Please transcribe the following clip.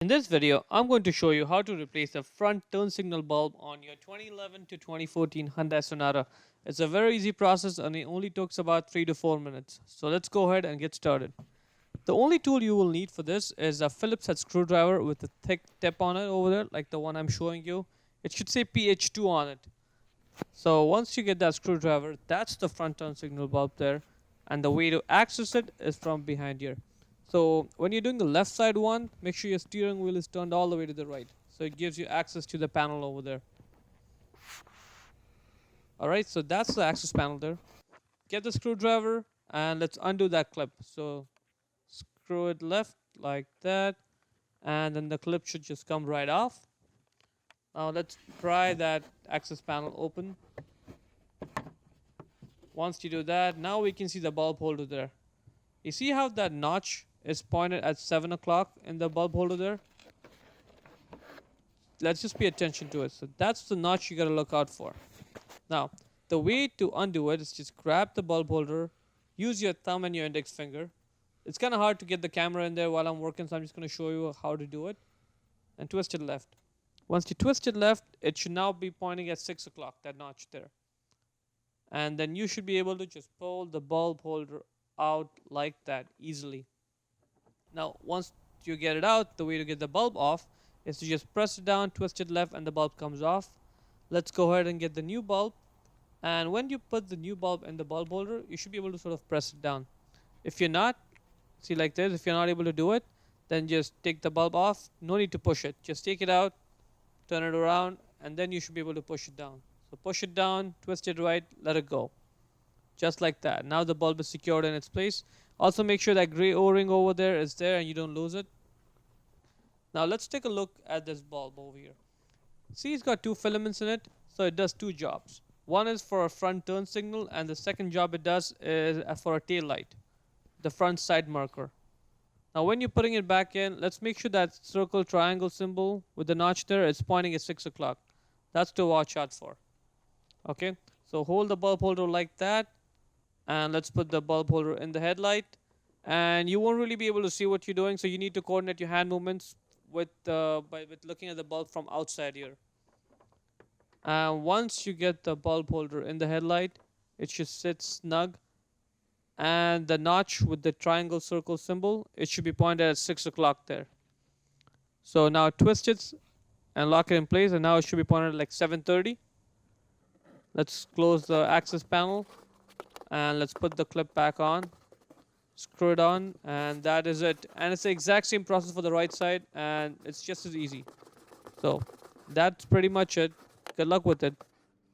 In this video, I'm going to show you how to replace the front turn signal bulb on your 2011 to 2014 Hyundai Sonata. It's a very easy process and it only takes about 3 to 4 minutes. So let's go ahead and get started. The only tool you will need for this is a Phillips head screwdriver with a thick tip on it over there, like the one I'm showing you. It should say PH2 on it. So once you get that screwdriver, that's the front turn signal bulb there. And the way to access it is from behind here. So when you're doing the left side one, make sure your steering wheel is turned all the way to the right. So it gives you access to the panel over there. Alright, so that's the access panel there. Get the screwdriver and let's undo that clip. So screw it left like that. And then the clip should just come right off. Now let's pry that access panel open. Once you do that, now we can see the bulb holder there. You see how that notch is pointed at 7 o'clock in the bulb holder there? Let's just pay attention to it. So that's the notch you gotta look out for. Now, the way to undo it is just grab the bulb holder, use your thumb and your index finger. It's kind of hard to get the camera in there while I'm working, so I'm just gonna show you how to do it. And twist it left. Once you twist it left, it should now be pointing at 6 o'clock, that notch there. And then you should be able to just pull the bulb holder out like that easily. Now, once you get it out, the way to get the bulb off is to just press it down, twist it left, and the bulb comes off. Let's go ahead and get the new bulb. And when you put the new bulb in the bulb holder, you should be able to sort of press it down. If you're not, see like this, if you're not able to do it, then just take the bulb off. No need to push it. Just take it out, turn it around, and then you should be able to push it down. So push it down, twist it right, let it go. Just like that. Now the bulb is secured in its place. Also make sure that gray O-ring over there is there and you don't lose it. Now let's take a look at this bulb over here. See, it's got two filaments in it, so it does two jobs. One is for a front turn signal and the second job it does is for a tail light, the front side marker. Now when you're putting it back in, let's make sure that circle triangle symbol with the notch there is pointing at 6 o'clock. That's to watch out for. Okay, so hold the bulb holder like that. And let's put the bulb holder in the headlight. And you won't really be able to see what you're doing, so you need to coordinate your hand movements with looking at the bulb from outside here. And once you get the bulb holder in the headlight, it should sit snug. And the notch with the triangle circle symbol, it should be pointed at 6 o'clock there. So now twist it and lock it in place, and now it should be pointed at like 7:30. Let's close the access panel. And let's put the clip back on, screw it on, and that is it. And it's the exact same process for the right side, and it's just as easy. So that's pretty much it. Good luck with it.